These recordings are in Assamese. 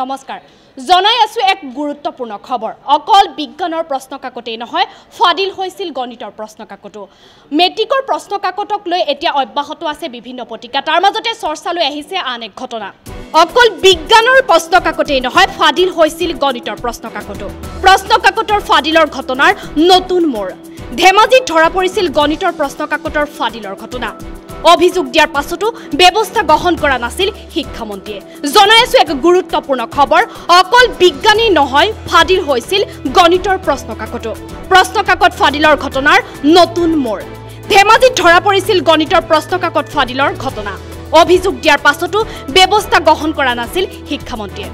নমস্কাৰ জনাই আছো এক গুৰুত্বপূৰ্ণ খবৰ অকল বিজ্ঞানৰ প্ৰশ্ন কাকতেই নহয় ফাদিল হৈছিল গণিতৰ প্ৰশ্ন কাকতো মেট্ৰিকৰ প্ৰশ্ন কাকতক লৈ এতিয়া অব্যাহত আছে বিভিন্ন প্ৰতিকা তাৰ মাজতে চৰ্চালৈ আহিছে আন এক ঘটনা অকল বিজ্ঞানৰ প্ৰশ্ন কাকতেই নহয় ফাদিল হৈছিল গণিতৰ প্ৰশ্ন কাকতৰ ফাদিলৰ ঘটনাৰ নতুন মোৰ ধেমাজিত ধৰা পৰিছিল গণিতৰ প্ৰশ্ন কাকতৰ ফাদিলৰ ঘটনা অভিযোগ দিয়াৰ পাছতো ব্যৱস্থা গ্ৰহণ কৰা নাছিল শিক্ষামন্ত্ৰীয়ে জনাই আছো এক গুৰুত্বপূৰ্ণ খবৰ অকল বিজ্ঞানী নহয় ফাদিল হৈছিল গণিতৰ প্ৰশ্ন কাকত ফাদিলৰ ঘটনাৰ নতুন মোৰ ধেমাজিত ধৰা পৰিছিল গণিতৰ প্ৰশ্ন কাকত ফাদিলৰ ঘটনা অভিযোগ দিয়াৰ পাছতো ব্যৱস্থা গ্ৰহণ কৰা নাছিল শিক্ষামন্ত্ৰীয়ে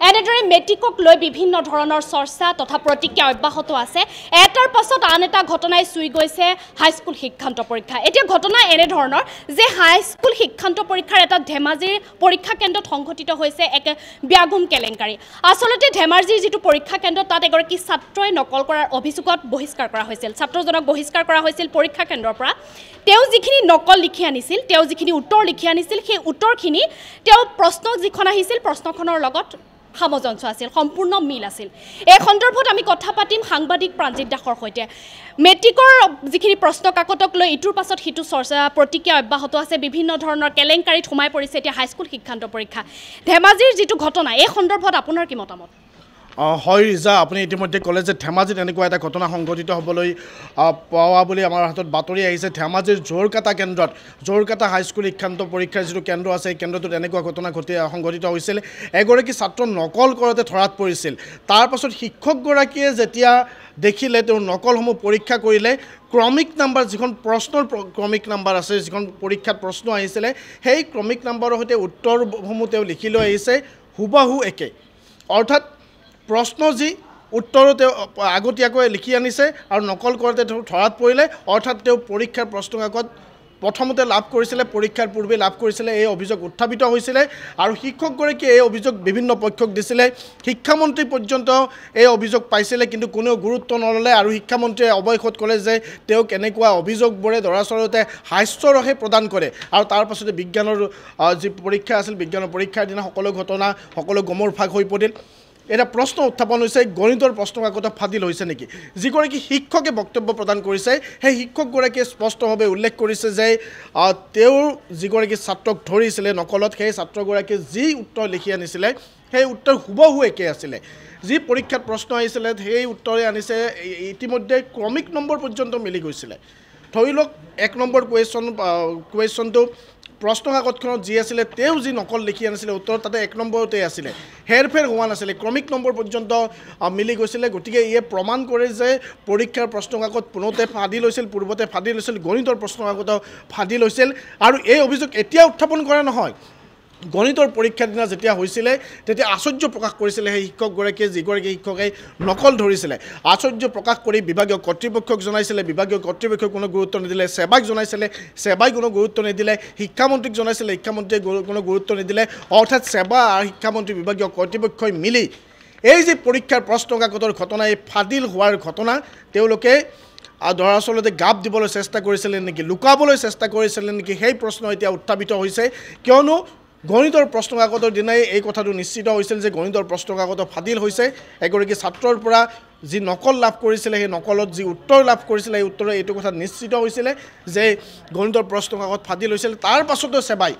এনেদৰে মেট্ৰিকক লৈ বিভিন্ন ধৰণৰ চৰ্চা তথা প্ৰতিক্ৰিয়া অব্যাহত আছে এটাৰ পাছত আন এটা ঘটনাই চুই গৈছে হাইস্কুল শিক্ষান্ত পৰীক্ষা এতিয়া ঘটনা এনে ধৰণৰ যে হাইস্কুল শিক্ষান্ত পৰীক্ষাৰ এটা ধেমাজিৰ পৰীক্ষা কেন্দ্ৰত সংঘটিত হৈছে এক ব্যাগুম কেলেংকাৰী আসলতে ধেমাজিৰ যেটো পৰীক্ষা কেন্দ্ৰ তাত এগৰাকী ছাত্ৰই নকল কৰাৰ অভিযোগত বহিষ্কাৰ কৰা হৈছিল ছাত্ৰজনক বহিষ্কাৰ কৰা হৈছিল পৰীক্ষা কেন্দ্ৰৰ পৰা তেওঁ যিখিনি নকল লিখি আনিছিল তেওঁ যিখিনি উত্তৰ লিখি আনিছিল সেই উত্তৰখিনি তেওঁ প্ৰশ্ন যিখন আহিছিল প্ৰশ্নখনৰ লগত সামঞ্জস্য আছিল সম্পূৰ্ণ মিল আছিল এই সন্দৰ্ভত আমি কথা পাতিম সাংবাদিক প্ৰাঞ্জিত দাসৰ সৈতে মেট্ৰিকৰ যিখিনি প্ৰশ্ন কাকতক লৈ ইটোৰ পাছত হিটু চৰ্চা প্ৰতিক্ৰিয়া অব্যাহত আছে বিভিন্ন ধৰণৰ কেলেংকাৰীত সোমাই পৰিছে এতিয়া হাইস্কুল শিক্ষান্ত পৰীক্ষা ধেমাজিৰ যেটো ঘটনা এই সন্দৰ্ভত আপোনাৰ কি মতামত হয় ৰিজা আপুনি ইতিমধ্যে ক'লে যে ধেমাজিত এনেকুৱা এটা ঘটনা সংঘটিত হ'বলৈ পোৱা বুলি আমাৰ হাতত বাতৰি আহিছে ধেমাজিৰ জোৰকাটা হাইস্কুল শিক্ষান্ত পৰীক্ষাৰ যিটো কেন্দ্ৰ আছে এই কেন্দ্ৰটোত এনেকুৱা ঘটনা সংঘটিত হৈছিল এগৰাকী ছাত্ৰ নকল কৰোঁতে ধৰাত পৰিছিল তাৰ পাছত শিক্ষকগৰাকীয়ে যেতিয়া দেখিলে তেওঁ নকলসমূহ পৰীক্ষা কৰিলে ক্ৰমিক নাম্বাৰ যিখন প্ৰশ্নৰ ক্ৰমিক নাম্বাৰ আছে যিখন পৰীক্ষাত প্ৰশ্ন আহিছিলে সেই ক্ৰমিক নাম্বাৰৰ সৈতে উত্তৰসমূহ তেওঁ লিখি লৈ আহিছে হুবাহু একে অৰ্থাৎ প্ৰশ্ন যি উত্তৰ তেওঁ আগতীয়াকৈ লিখি আনিছে আৰু নকল কৰোঁতে ধৰাত পৰিলে অৰ্থাৎ তেওঁ পৰীক্ষাৰ প্ৰশ্ন কাকত প্ৰথমতে লাভ কৰিছিলে পৰীক্ষাৰ পূৰ্বে লাভ কৰিছিলে এই অভিযোগ উত্থাপিত হৈছিলে আৰু শিক্ষকগৰাকীয়ে এই অভিযোগ বিভিন্ন পক্ষক দিছিলে শিক্ষামন্ত্ৰী পৰ্যন্ত এই অভিযোগ পাইছিলে কিন্তু কোনেও গুৰুত্ব নললে আৰু শিক্ষামন্ত্ৰীয়ে অৱশেষত ক'লে যে তেওঁক এনেকুৱা অভিযোগবোৰে দৰাচলতে হাস্যৰসে প্ৰদান কৰে আৰু তাৰ পাছতে বিজ্ঞানৰ যি পৰীক্ষা আছিল বিজ্ঞানৰ পৰীক্ষাৰ দিনা সকলো ঘটনা সকলো গমৰ ভাগ হৈ পৰিল এটা প্ৰশ্ন উত্থাপন হৈছে গণিতৰ প্ৰশ্ন কাকত ফাদিল হৈছে নেকি যিগৰাকী শিক্ষকে বক্তব্য প্ৰদান কৰিছে সেই শিক্ষকগৰাকীয়ে স্পষ্টভাৱে উল্লেখ কৰিছে যে তেওঁৰ যিগৰাকী ছাত্ৰক ধৰিছিলে নকলত সেই ছাত্ৰগৰাকীয়ে যি উত্তৰ লিখি আনিছিলে সেই উত্তৰ হুবহু একে আছিলে যি পৰীক্ষাত প্ৰশ্ন আহিছিলে সেই উত্তৰে আনিছে ইতিমধ্যে ক্ৰমিক নম্বৰ পৰ্যন্ত মিলি গৈছিলে ধৰি লওক 1 নম্বৰ কুৱেশ্যনটো প্ৰশ্ন কাকতখনত যি আছিলে তেওঁ যি নকল লিখি আনিছিলে উত্তৰ তাতে 1 নম্বৰতে আছিলে হেৰফেৰ হোৱা নাছিলে ক্ৰমিক নম্বৰ পৰ্যন্ত মিলি গৈছিলে গতিকে ইয়ে প্ৰমাণ কৰে যে পৰীক্ষাৰ প্ৰশ্ন কাকত পুনতে ফাদিল হৈছিল পূৰ্বতে ফাদিল হৈছিল গণিতৰ প্ৰশ্ন কাকত ফাদিল হৈছিল আৰু এই অভিযোগ এতিয়া উত্থাপন কৰা নহয় গণিতৰ পৰীক্ষাৰ দিনা যেতিয়া হৈছিলে তেতিয়া আশ্চৰ্য প্ৰকাশ কৰিছিলে সেই শিক্ষকগৰাকীয়ে যিগৰাকী শিক্ষকে নকল ধৰিছিলে আশ্চৰ্য প্ৰকাশ কৰি বিভাগীয় কৰ্তৃপক্ষক জনাইছিলে বিভাগীয় কৰ্তৃপক্ষই কোনো গুৰুত্ব নিদিলে সেৱাক জনাইছিলে সেৱাই কোনো গুৰুত্ব নিদিলে শিক্ষামন্ত্ৰীক জনাইছিলে শিক্ষামন্ত্ৰীয়ে কোনো গুৰুত্ব নিদিলে অৰ্থাৎ সেৱা আৰু শিক্ষামন্ত্ৰী বিভাগীয় কৰ্তৃপক্ষই মিলি এই যে পৰীক্ষাৰ প্ৰশ্ন কাকতৰ ঘটনা এই ফাদিল হোৱাৰ ঘটনা তেওঁলোকে দৰাচলতে গাপ দিবলৈ চেষ্টা কৰিছিলে নেকি লুকাবলৈ চেষ্টা কৰিছিলে নেকি সেই প্ৰশ্ন এতিয়া উত্থাপিত হৈছে কিয়নো গণিতৰ প্ৰশ্ন কাকতৰ দিনাই এই কথাটো নিশ্চিত হৈছিল যে গণিতৰ প্ৰশ্ন কাকত ফাদিল হৈছে এগৰাকী ছাত্ৰৰ পৰা যি নকল লাভ কৰিছিলে সেই নকলত যি উত্তৰ লাভ কৰিছিলে এই উত্তৰে এইটো কথা নিশ্চিত হৈছিলে যে গণিতৰ প্ৰশ্ন কাকত ফাদিল হৈছিল তাৰ পাছতো সেৱাই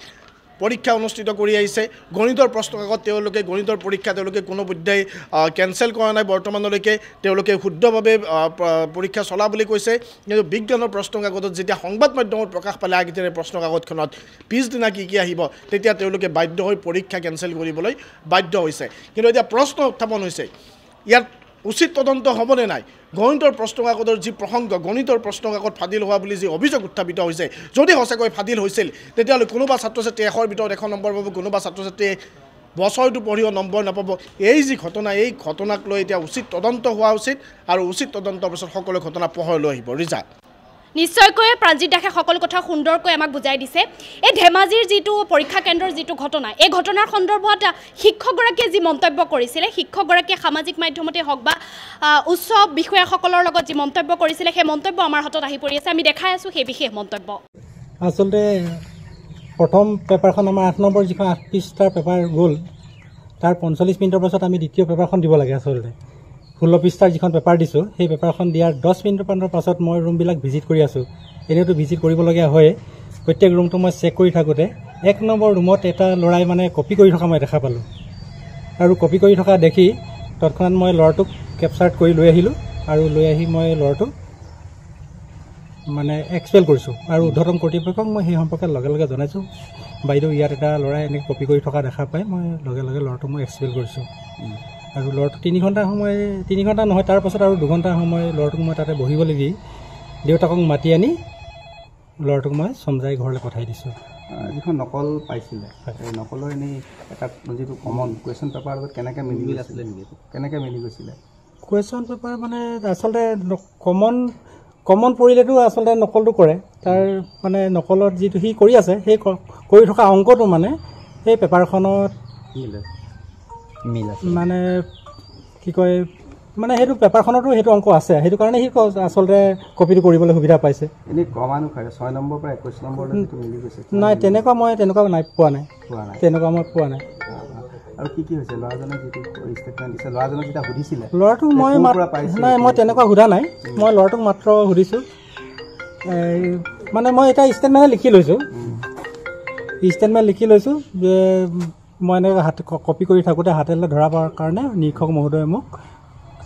পৰীক্ষা অনুষ্ঠিত কৰি আহিছে গণিতৰ প্ৰশ্ন কাকত তেওঁলোকে গণিতৰ পৰীক্ষা তেওঁলোকে কোনো পৰ্যায় কেনসেল কৰা নাই বৰ্তমানলৈকে তেওঁলোকে শুদ্ধভাৱে পৰীক্ষা চলা বুলি কৈছে কিন্তু বিজ্ঞানৰ প্ৰশ্ন কাকতত যেতিয়া সংবাদ মাধ্যমত প্ৰকাশ পালে আগতে প্ৰশ্ন কাকতখনত পিছদিনা কি আহিব তেতিয়া তেওঁলোকে বাধ্য হৈ পৰীক্ষা কেনসেল কৰিবলৈ বাধ্য হৈছে কিন্তু এতিয়া প্ৰশ্ন উত্থাপন হৈছে ইয়াত উচিত তদন্ত হ'বনে নাই গণিতৰ প্ৰশ্ন কাকতৰ যি প্ৰসংগ গণিতৰ প্ৰশ্ন কাকত ফাদিল হোৱা বুলি যি অভিযোগ উত্থাপিত হৈছে যদি সঁচাকৈ ফাদিল হৈছিল তেতিয়াহ'লে কোনোবা ছাত্ৰ-ছাত্ৰী 100ৰ ভিতৰত 100 নম্বৰ পাব কোনোবা ছাত্ৰ-ছাত্ৰীয়ে বছৰটো পঢ়িও নম্বৰ নাপাব এই যি ঘটনা এই ঘটনাক লৈ এতিয়া উচিত তদন্ত হোৱা উচিত আৰু উচিত তদন্তৰ পিছত সকলো ঘটনা পোহৰলৈ আহিব ৰিজা নিশ্চয়কৈ প্ৰাঞ্জিত দাসে সকলো কথা সুন্দৰকৈ আমাক বুজাই দিছে এই ধেমাজিৰ যেটো পৰীক্ষা কেন্দ্ৰৰ যেটো ঘটনা এই ঘটনাৰ সন্দৰ্ভত শিক্ষকগৰাকীয়ে যি মন্তব্য কৰিছিলে শিক্ষকগৰাকীয়ে সামাজিক মাধ্যমতে হওক বা উচ্চ বিষয়াসকলৰ লগত যি মন্তব্য কৰিছিলে সেই মন্তব্য আমাৰ হাতত আহি পৰি আছে আমি দেখাই আছো সেই বিশেষ মন্তব্য আচলতে প্ৰথম পেপাৰখন আমাৰ 8 নম্বৰ যিখন 8 পৃষ্ঠাৰ পেপাৰ গ'ল তাৰ 45 মিনিটৰ পাছত আমি দ্বিতীয় পেপাৰখন দিব লাগে আচলতে 16 পৃষ্ঠাৰ যিখন পেপাৰ দিছোঁ সেই পেপাৰখন দিয়াৰ 10 মিনিটৰ পাছত মই ৰুমবিলাক ভিজিট কৰি আছোঁ এনেইতো ভিজিট কৰিবলগীয়া হয় প্ৰত্যেক ৰুমটো মই চেক কৰি থাকোঁতে 1 নম্বৰ ৰুমত এটা ল'ৰাই মানে কপি কৰি থকা মই দেখা পালোঁ আৰু কপি কৰি থকা দেখি তৎক্ষণাৎ মই ল'ৰাটোক কেপচাৰ্ড কৰি লৈ আহিলোঁ আৰু লৈ আহি মই ল'ৰাটোক মানে এক্সপেল কৰিছোঁ আৰু উদ্ধতম কৰ্তৃপক্ষক মই সেই সম্পৰ্কে লগে লগে জনাইছোঁ বাইদেউ ইয়াত এটা ল'ৰাই এনেকৈ কপি কৰি থকা দেখা পাই মই লগে লগে ল'ৰাটোক মই এক্সপেল কৰিছোঁ আৰু ল'ৰাটো 3 ঘণ্টা সময় 3 ঘণ্টা নহয় তাৰ পাছত আৰু 2 ঘণ্টা সময় ল'ৰাটোক মই তাতে বহিবলৈ দি দেউতাকক মাতি আনি ল'ৰাটোক মই চমজাই ঘৰলৈ পঠাই দিছোঁ যিখন নকল পাইছিলে এই নকলৰ এনেই এটা যিটো কমন কুৱেশ্যন পেপাৰ লগত কেনেকৈ মিলি আছিলে কেনেকৈ মিলি গৈছিলে কুৱেশ্যন পেপাৰ মানে আচলতে কমন পৰিলেতো আচলতে নকলটো কৰে তাৰ মানে নকলত যিটো সি কৰি আছে সেই কৰি থকা অংকটো মানে সেই পেপাৰখনত মানে কি কয় মানে সেইটো পেপাৰখনতো সেইটো অংক আছে সেইটো কাৰণে সি আচলতে কপিটো কৰিবলৈ সুবিধা পাইছে এনেই ক্ৰমানুসাৰে 6 নম্বৰ পৰা 21 নম্বৰলৈ যিটো মিলি গৈছে নাই তেনেকুৱা নাই পোৱা নাই তেনেকুৱা মই পোৱা নাই আৰু কি হৈছে ল'ৰাজনে যিটো ষ্টেটমেণ্ট দিছে ল'ৰাজনক যেতিয়া সুধিছিলে ল'ৰাটোক মই নাই মই তেনেকুৱা সোধা নাই মই ল'ৰাটোক মাত্ৰ সুধিছোঁ মানে মই এটা ষ্টেটমেণ্ট লিখি লৈছোঁ যে মই এনেকৈ কপি কৰি থাকোঁতে হাতেৰে ধৰা পোৱাৰ কাৰণে নিৰীক্ষক মহোদয়ে মোক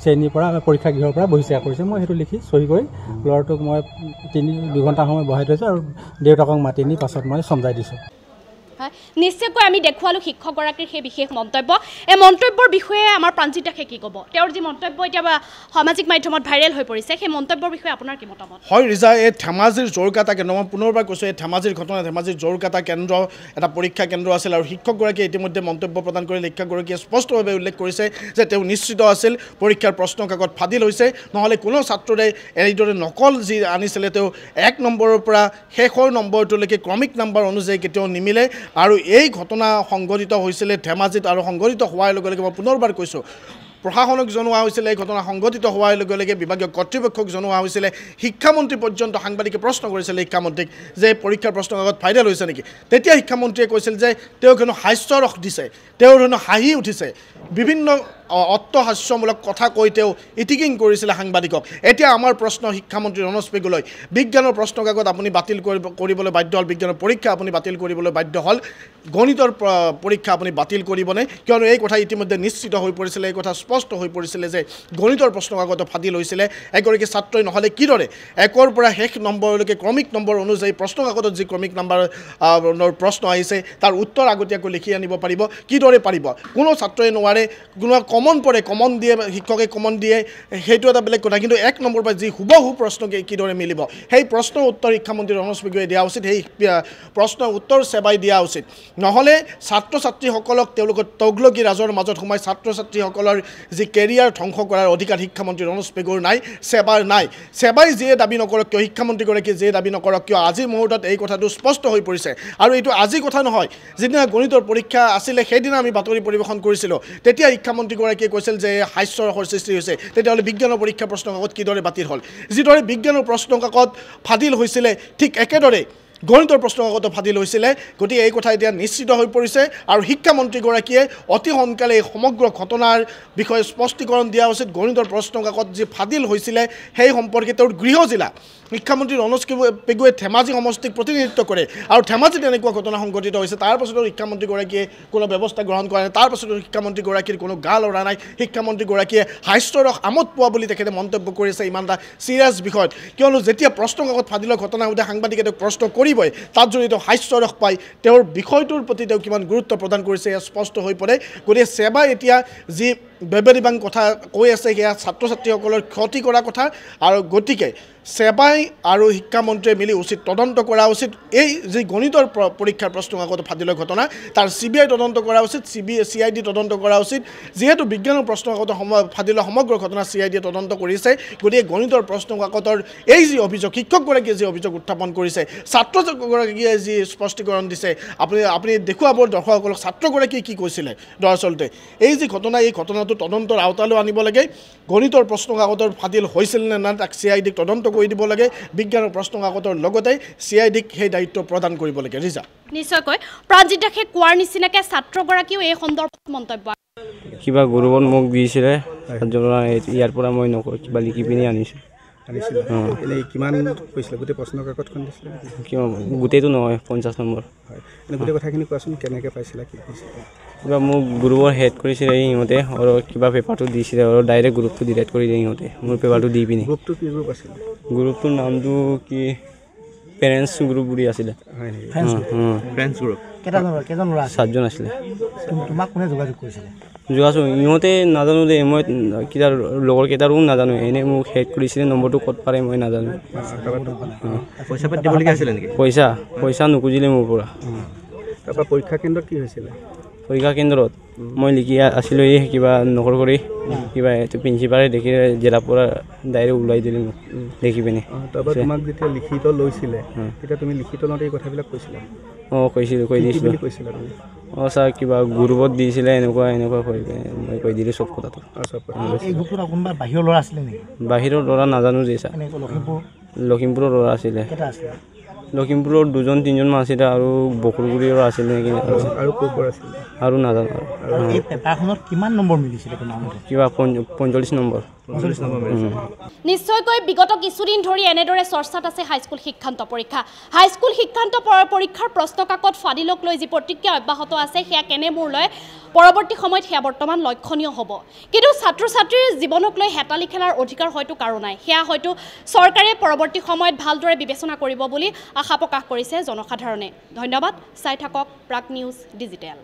শ্ৰেণীৰ পৰা পৰীক্ষা গৃহৰ পৰা বহিষ্কাৰ কৰিছে মই সেইটো লিখি চহী কৰি ল'ৰাটোক মই 2 ঘণ্টা সময় বহাই থৈছোঁ আৰু দেউতাকক মাতি নি পাছত মই চমজাই দিছোঁ নিশ্চয়কৈ আমি দেখুৱালোঁ শিক্ষকগৰাকীৰ সেই বিশেষ মন্তব্য এই মন্তব্যৰ বিষয়ে আমাৰ প্ৰাঞ্জিতাকে কি ক'ব তেওঁৰ যি মন্তব্য এতিয়া সামাজিক মাধ্যমত ভাইৰেল হৈ পৰিছে সেই মন্তব্যৰ বিষয়ে আপোনাৰ কি মতামত হয় ৰিজা এই ধেমাজিৰ জোৰকাটা কেন্দ্ৰ মই পুনৰবাৰ কৈছোঁ এই ধেমাজিৰ ঘটনা ধেমাজিৰ জোৰকাটা কেন্দ্ৰ এটা পৰীক্ষা কেন্দ্ৰ আছিল আৰু শিক্ষকগৰাকীয়ে ইতিমধ্যে মন্তব্য প্ৰদান কৰি শিক্ষকগৰাকীয়ে স্পষ্টভাৱে উল্লেখ কৰিছে যে তেওঁ নিশ্চিত আছিল পৰীক্ষাৰ প্ৰশ্ন কাকত ফাদিল হৈছে নহ'লে কোনো ছাত্ৰৰে এইদৰে নকল যি আনিছিলে তেওঁ 1 নম্বৰৰ পৰা শেষৰ নম্বৰটোলৈকে ক্ৰমিক নম্বৰ অনুযায়ী কেতিয়াও নিমিলে আৰু এই ঘটনা সংঘটিত হৈছিলে ধেমাজিত আৰু সংঘটিত হোৱাৰ লগে লগে মই পুনৰবাৰ কৈছোঁ প্ৰশাসনক জনোৱা হৈছিলে এই ঘটনা সংঘটিত হোৱাৰ লগে লগে বিভাগীয় কৰ্তৃপক্ষক জনোৱা হৈছিলে শিক্ষামন্ত্ৰী পৰ্যন্ত সাংবাদিকে প্ৰশ্ন কৰিছিলে শিক্ষামন্ত্ৰীক যে পৰীক্ষাৰ প্ৰশ্ন কাকত ভাইৰেল হৈছে নেকি তেতিয়া শিক্ষামন্ত্ৰীয়ে কৈছিল যে তেওঁ কোনো হাস্যৰস দিছে তেওঁৰ হেনো হাঁহি উঠিছে বিভিন্ন অট্টহাস্যমূলক কথা কৈ তেওঁ ইটিকিং কৰিছিলে সাংবাদিকক এতিয়া আমাৰ প্ৰশ্ন শিক্ষামন্ত্ৰী ৰমেশ পেগুলৈ বিজ্ঞানৰ প্ৰশ্ন কাকত আপুনি বাতিল কৰিবলৈ বাধ্য হ'ল বিজ্ঞানৰ পৰীক্ষা আপুনি বাতিল কৰিবলৈ বাধ্য হ'ল গণিতৰ পৰীক্ষা আপুনি বাতিল কৰিবনে কিয়নো এই কথা ইতিমধ্যে নিশ্চিত হৈ পৰিছিলে এই কথা স্পষ্ট হৈ পৰিছিলে যে গণিতৰ প্ৰশ্ন কাকত ফাদিল হৈছিলে এগৰাকী ছাত্ৰই নহ'লে কিদৰে 1ৰ পৰা শেষ নম্বৰলৈকে ক্ৰমিক নম্বৰ অনুযায়ী প্ৰশ্ন কাকতত যি ক্ৰমিক নম্বৰৰ প্ৰশ্ন আহিছে তাৰ উত্তৰ আগতীয়াকৈ লিখি আনিব পাৰিব কিদৰে পাৰিব কোনো ছাত্ৰই নোৱাৰে কোনো কমন পৰে কমন দিয়ে শিক্ষকে কমন দিয়ে সেইটো এটা বেলেগ কথা কিন্তু 1 নম্বৰ পৰা যি হুবহু প্ৰশ্নকে কিদৰে মিলিব সেই প্ৰশ্নৰ উত্তৰ শিক্ষামন্ত্ৰী ৰমেশ পেগুৱে দিয়া উচিত সেই প্ৰশ্নৰ উত্তৰ সেৱাই দিয়া উচিত নহ'লে ছাত্ৰ ছাত্ৰীসকলক তেওঁলোকৰ তগলকী ৰাজৰ মাজত সোমাই ছাত্ৰ ছাত্ৰীসকলৰ যি কেৰিয়াৰ ধ্বংস কৰাৰ অধিকাৰ শিক্ষামন্ত্ৰী ৰমেশ পেগুৰ নাই সেৱাৰ নাই সেৱাই যিয়ে দাবী নকৰক কিয় শিক্ষামন্ত্ৰীগৰাকীয়ে যিয়ে দাবী নকৰক কিয় আজিৰ মুহূৰ্তত এই কথাটো স্পষ্ট হৈ পৰিছে আৰু এইটো আজিৰ কথা নহয় যিদিনা গণিতৰ পৰীক্ষা আছিলে সেইদিনা আমি বাতৰি পৰিৱেশন কৰিছিলোঁ তেতিয়া শিক্ষামন্ত্ৰীগৰাকীয়ে কৈছিল যে হাস্যৰসৰ সৃষ্টি হৈছে তেতিয়াহ'লে বিজ্ঞানৰ পৰীক্ষা প্ৰশ্ন কাকত কিদৰে বাতিল হ'ল যিদৰে বিজ্ঞানৰ প্ৰশ্ন কাকত ফাদিল হৈছিলে ঠিক একেদৰে গণিতৰ প্ৰশ্ন কাকত ফাদিল হৈছিলে গতিকে এই কথা এতিয়া নিশ্চিত হৈ পৰিছে আৰু শিক্ষামন্ত্ৰীগৰাকীয়ে অতি সোনকালে এই সমগ্ৰ ঘটনাৰ বিষয়ে স্পষ্টীকৰণ দিয়া উচিত গণিতৰ প্ৰশ্ন কাকত যি ফাদিল হৈছিলে সেই সম্পৰ্কে তেওঁৰ গৃহ জিলা শিক্ষামন্ত্ৰী ৰমেশ পেগুৱে ধেমাজি সমষ্টিক প্ৰতিনিধিত্ব কৰে আৰু ধেমাজিত এনেকুৱা ঘটনা সংঘটিত হৈছে তাৰ পাছতো শিক্ষামন্ত্ৰীগৰাকীয়ে কোনো ব্যৱস্থা গ্ৰহণ কৰা নাই তাৰ পাছতো শিক্ষামন্ত্ৰীগৰাকীৰ কোনো গা লৰা নাই শিক্ষামন্ত্ৰীগৰাকীয়ে হাস্যৰস আমোদ পোৱা বুলি তেখেতে মন্তব্য কৰিছে ইমান এটা চিৰিয়াছ বিষয়ত কিয়নো যেতিয়া প্ৰশ্ন কাকত ফাদিলৰ ঘটনা সোধে সাংবাদিকে তেওঁক প্ৰশ্ন কৰিবই তাত যদি তেওঁ হাস্যৰস পায় তেওঁৰ বিষয়টোৰ প্ৰতি তেওঁ কিমান গুৰুত্ব প্ৰদান কৰিছে এয়া স্পষ্ট হৈ পৰে গতিকে সেৱাই এতিয়া যি বেবেৰিবাং কথা কৈ আছে সেয়া ছাত্ৰ ছাত্ৰীসকলৰ ক্ষতি কৰা কথা আৰু গতিকে সেৱাই আৰু শিক্ষামন্ত্ৰীয়ে মিলি উচিত তদন্ত কৰা উচিত এই যি গণিতৰ পৰীক্ষাৰ প্ৰশ্ন কাকত ফাদিলৰ ঘটনা তাৰ CBI তদন্ত কৰা উচিত CID তদন্ত কৰা উচিত যিহেতু বিজ্ঞানৰ প্ৰশ্ন কাকত ফাদিলৰ সমগ্ৰ ঘটনা CID তদন্ত কৰিছে গতিকে গণিতৰ প্ৰশ্ন কাকতৰ এই যি অভিযোগ শিক্ষকগৰাকীয়ে যি অভিযোগ উত্থাপন কৰিছে ছাত্ৰগৰাকীয়ে যি স্পষ্টীকৰণ দিছে আপুনি দেখুৱাব দৰ্শকসকলক ছাত্ৰগৰাকীয়ে কি কৈছিলে দৰাচলতে এই যি ঘটনা এই ঘটনাটো তদন্তৰ আওতালৈ আনিব লাগে গণিতৰ প্ৰশ্ন কাকতৰ ফাদিল হৈছিল নে নাই তাক CID তদন্ত কৰি দিব লাগে বিজ্ঞানৰ প্ৰশ্ন কাকতৰ লগতে CIDক সেই দায়িত্ব প্ৰদান কৰিব লাগে ৰিজা নিশ্চয়কৈ প্ৰাঞ্জিত দাসে কোৱাৰ নিচিনাকৈ ছাত্ৰগৰাকীও এই সন্দৰ্ভত মন্তব্য কিবা গৌৰৱত মোক দিছিলে ইয়াৰ পৰা মই নকৰোঁ কিবা লিখি পিনি আনিছোঁ কিমান কৈছিলে গোটেই প্ৰশ্ন কাকতখন দিছিলে কিমান গোটেইটো নহয় 50 নম্বৰ হয় গোটেই কথাখিনি কোৱাচোন কেনেকৈ পাইছিলা কি কৈছিলে কিবা মোক গ্ৰুপৰ হেড কৰিছিলে সিহঁতে আৰু কিবা পেপাৰটো দিছিলে আৰু ডাইৰেক্ট গ্ৰুপটো ডিলিট কৰি দিয়ে সিহঁতে মোৰ পেপাৰটো দি পিনি গ্ৰুপটো কি গ্ৰুপ আছিলে গ্ৰুপটোৰ নামটো কি পেৰেণ্টছ গ্ৰুপ বুলি আছিলে হয় নেকি ফ্ৰেণ্ডছ গ্ৰুপ কেইজন ল'ৰা 7জন আছিলে তোমাক কোনে যোগাযোগ কৰিছিলে যোগাযোগ ইহঁতে নাজানো দে মই কিটা লগৰ কেইটাৰো নাজানো এনেই মোক হেড কৰিছিলে নম্বৰটো ক'ত পাৰে মই নাজানো পইচা পাতি দিবলগীয়া আছিলে নেকি পইচা নুখুজিলে মোৰ পৰা তাৰপৰা পৰীক্ষা কেন্দ্ৰত কি হৈছিলে পৰীক্ষা কেন্দ্ৰত মই লিখি আছিলোঁ এই কিবা নকল কৰি কিবা এইটো প্ৰিন্সিপালে দেখি জিলাৰ পৰা ডাইৰেক্ট ওলাই দিলে মোক দেখি পিনি তাৰপৰা তোমাক যেতিয়া লিখিত লৈছিলে তেতিয়া তুমি লিখিত লওঁতে এই কথাবিলাক কৈছিলা কৈছিলোঁ কৈ দিছিলোঁ কৈছিলা তুমি ছাৰ কিবা গ্ৰুপত দিছিলে এনেকুৱা কৰি মই কৈ দিলোঁ চব কথাটো এই গ্ৰুপটোত কোনোবা বাহিৰৰ ল'ৰা আছিলে নেকি বাহিৰৰ ল'ৰা নাজানো যে ছাৰ লখিমপুৰৰ ল'ৰা আছিলে লখিমপুৰৰ 2-3জন মান আছিলে আৰু বকুলগুৰিৰ আছিলে নেকি আৰু ক'ৰ পৰা আছিলে আৰু নাজানো এই পেপাৰখনত কিমান নম্বৰ মিলিছিলে কিবা 45 নম্বৰ নিশ্চয়কৈ বিগত কিছুদিন ধৰি এনেদৰে চৰ্চাত আছে হাইস্কুল শিক্ষান্ত পৰীক্ষা হাইস্কুল শিক্ষান্ত পৰীক্ষাৰ প্ৰশ্ন কাকত ফাদিলক লৈ যি প্ৰতিক্ৰিয়া অব্যাহত আছে সেয়া কেনে মূৰ লয় পৰৱৰ্তী সময়ত সেয়া বৰ্তমান লক্ষণীয় হ'ব কিন্তু ছাত্ৰ ছাত্ৰীৰ জীৱনক লৈ হেতালি খেলাৰ অধিকাৰ হয়তো কাৰো নাই সেয়া হয়তো চৰকাৰে পৰৱৰ্তী সময়ত ভালদৰে বিবেচনা কৰিব বুলি আশা প্ৰকাশ কৰিছে জনসাধাৰণে ধন্যবাদ চাই থাকক প্ৰাগ নিউজ ডিজিটেল